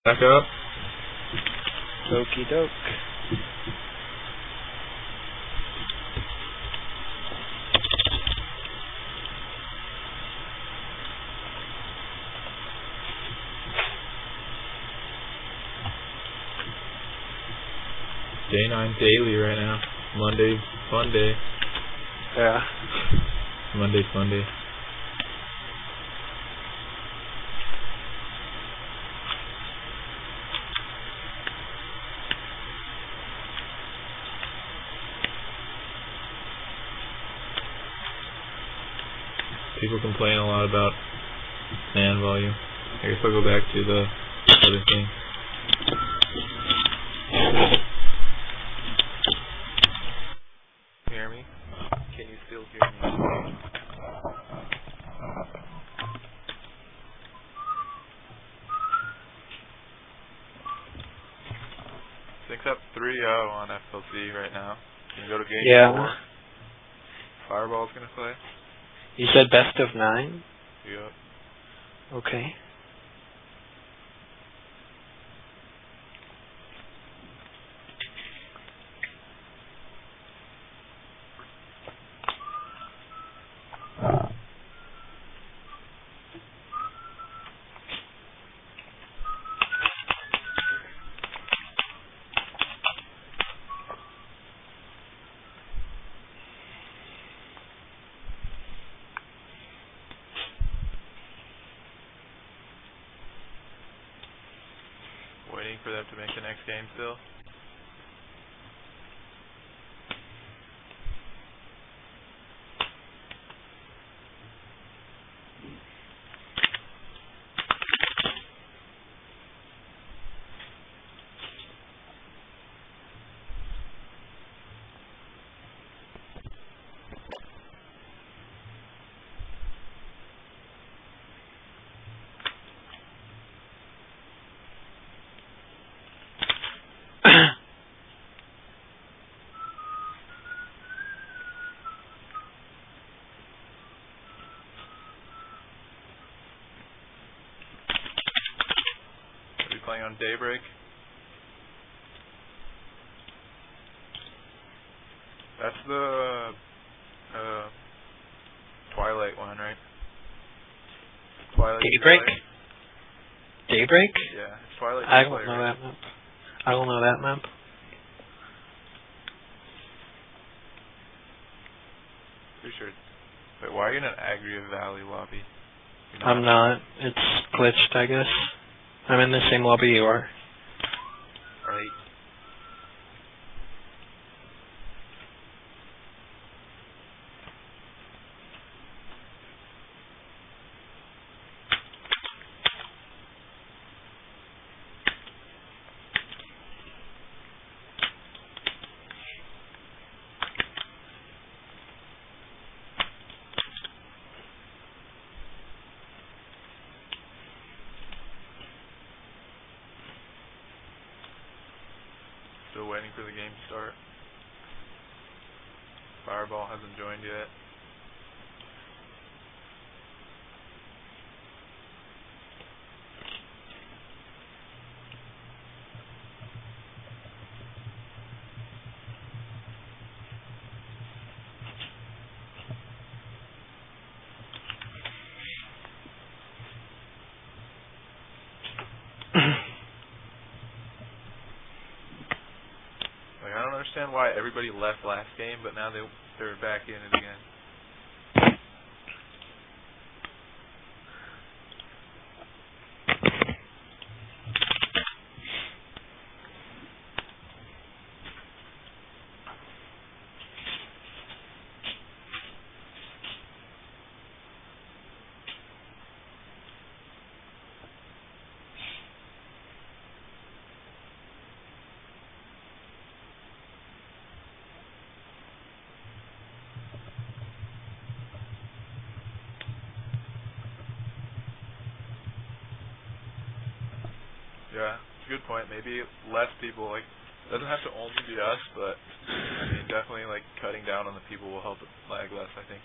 Back up. Okie doke. Day 9 daily right now. Monday, fun day. Yeah. Monday, fun day. People complain a lot about fan volume. I guess I'll go back to the other thing. Hear me? Can you still hear me? Six up 3-0 on fLc right now. Can you go to game 4? Fireball's gonna play. You said best of 9? Yep. Okay. Waiting for them to make the next game still. Playing on Daybreak. That's the Twilight one, right? Twilight. Daybreak? Daybreak? Yeah, it's Twilight. I don't know that map. I don't know that map. Pretty sure. Wait, why are you in an Agria Valley lobby? I'm not. It's glitched, I guess. I'm in the same lobby you are. Right. Still waiting for the game to start. Fireball hasn't joined yet. I don't understand why everybody left last game, but now they're back in it again. Yeah, it's a good point. Maybe less people, like, it doesn't have to only be us, but, I mean, definitely, like, cutting down on the people will help it lag less, I think.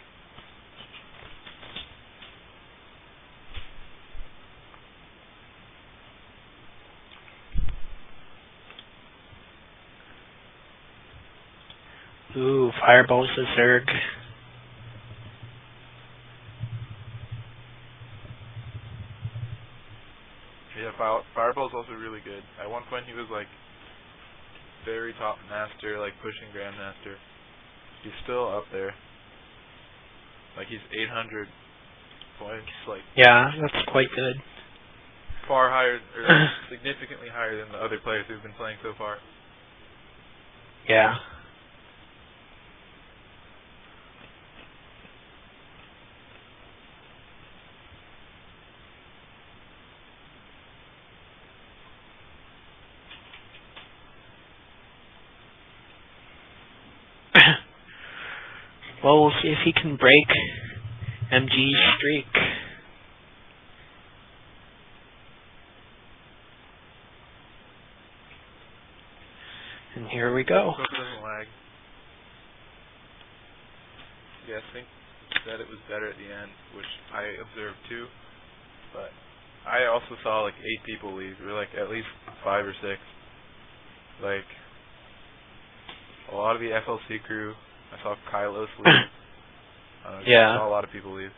Ooh, Fireball's a Zerg. Yeah, Fireball's also really good. At one point he was like very top master, like pushing Grandmaster. He's still up there. Like he's 800 points, like Yeah, that's quite good. far higher, or significantly higher than the other players who've been playing so far. Yeah. Well, we'll see if he can break MG's streak. And here we go. Hope it doesn't lag. Yeah, I think that it was better at the end, which I observed too. But I also saw like 8 people leave. There were like at least 5 or 6. Like a lot of the fLc crew. I saw Kylos leave. Yeah. I saw a lot of people leave.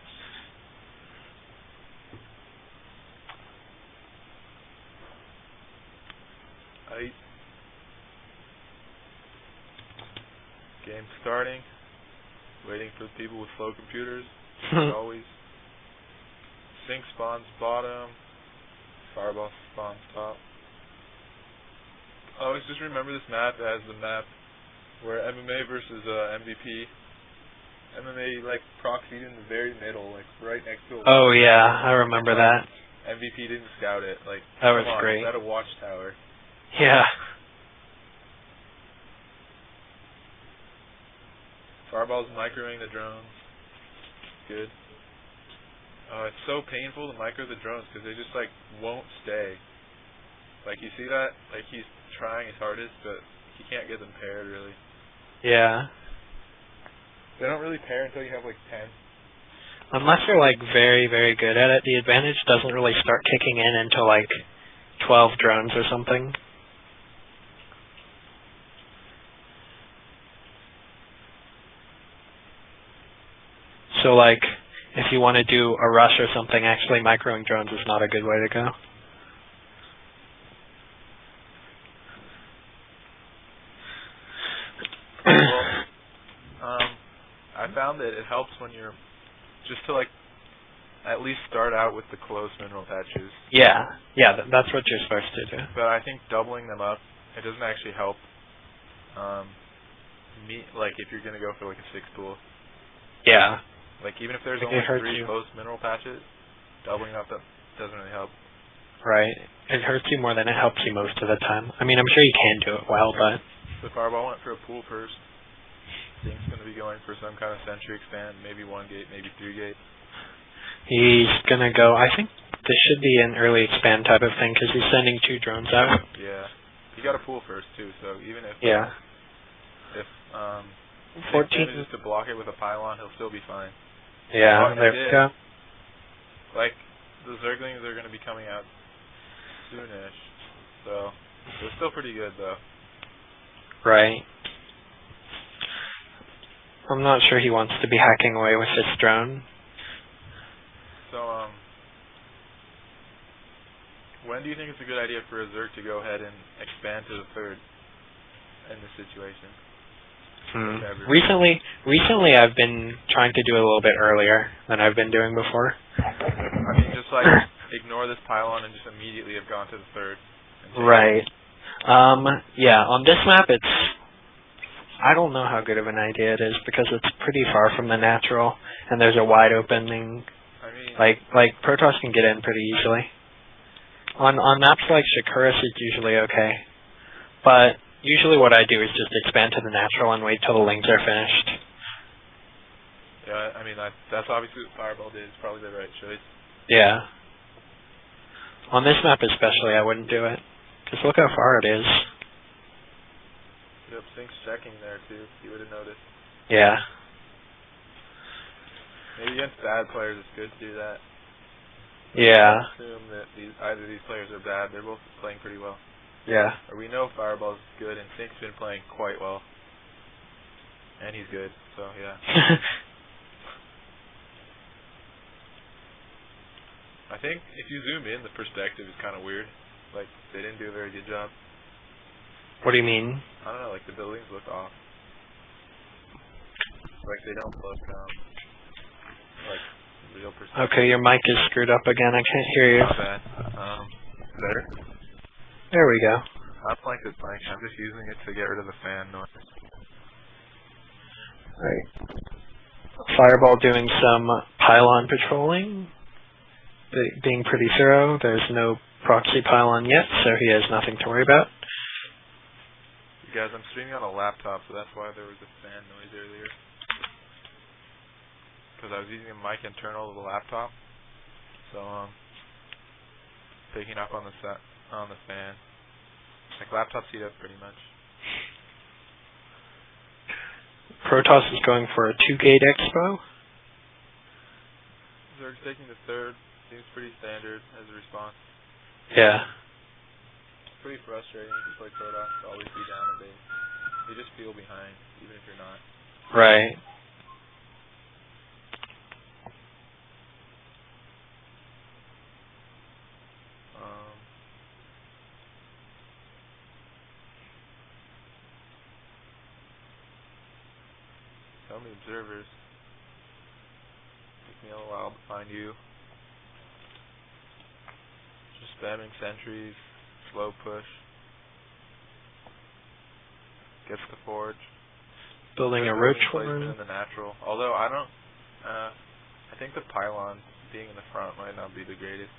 Game starting. Waiting for the people with slow computers. As always. Sync spawns bottom. Fireball spawns top. I always just remember this map as the map where MMA versus MVP. MMA like proxied in the very middle, like right next to. Oh yeah, I remember that. MVP didn't scout it. Like that was come on, great. It's at a watchtower. Yeah. Fireball's microing the drones. Good. It's so painful to micro the drones because they just like won't stay. Like you see that? Like he's trying his hardest, but he can't get them paired really. Yeah. They don't really pair until you have like 10. Unless you're like very, very good at it, the advantage doesn't really start kicking in until like 12 drones or something. So like, if you want to do a rush or something, actually microing drones is not a good way to go. Well, I found that it helps when you're just to like at least start out with the close mineral patches. Yeah, that's what you're supposed to do. But I think doubling them up, it doesn't actually help. Like if you're gonna go for like a 6 pool. Yeah. Like even if there's Like only 3 you. close mineral patches, doubling up that doesn't really help. Right. It hurts you more than it helps you most of the time. I mean, I'm sure you can do it well, but... The Fireball went for a pool first. I think he's going to be going for some kind of sentry expand, maybe 1 gate, maybe 3 gate. He's going to go... I think this should be an early expand type of thing, because he's sending 2 drones out. Yeah. He got a pool first, too, so even if... Yeah. If 14 manages to block it with a pylon, he'll still be fine. Yeah, there we go. Like, the Zerglings are going to be coming out soonish, so they're still pretty good, though. Right. I'm not sure he wants to be hacking away with this drone. So, when do you think it's a good idea for a Zerg to go ahead and expand to the 3rd in this situation? Recently I've been trying to do it a little bit earlier than I've been doing before. I mean, just like ignore this pylon and just immediately have gone to the 3rd. Right. Yeah, on this map I don't know how good of an idea it is because it's pretty far from the natural and there's a wide opening. I mean, like Protoss can get in pretty easily. On maps like Shakuras it's usually okay. But usually what I do is just expand to the natural and wait till the lings are finished. Yeah, I mean, that's obviously what Fireball did. It's probably the right choice. Yeah. On this map especially, I wouldn't do it. Because look how far it is. Yep, Sync's checking there, too. You would have noticed. Yeah. Maybe against bad players it's good to do that. Yeah. I assume that either these players are bad. They're both playing pretty well. Yeah. Or we know Fireball's good and Sync's been playing quite well. And he's good, so yeah. I think if you zoom in, the perspective is kind of weird. Like, they didn't do a very good job. What do you mean? I don't know, like the buildings look off. Like they don't look, like real perspective. Okay, your mic is screwed up again. I can't hear you. Not bad. Better? There we go. I don't like this mic. I'm just using it to get rid of the fan noise. Right. Fireball doing some pylon patrolling, being pretty thorough. There's no proxy pylon yet, so he has nothing to worry about. You guys, I'm streaming on a laptop, so that's why there was a fan noise earlier. Because I was using a mic internal to the laptop, so picking up on the fan. Like laptop heat up pretty much. Protoss is going for a 2-gate expo. Zerg's taking the third. Seems pretty standard as a response. Yeah. It's pretty frustrating if you play Protoss to always be down a base. You just feel behind, even if you're not. Right. So many observers. Took me a little while to find you. Just spamming sentries, slow push. Gets the forge. Building a roach placement horn. in the natural. Although I don't, I think the pylon being in the front might not be the greatest.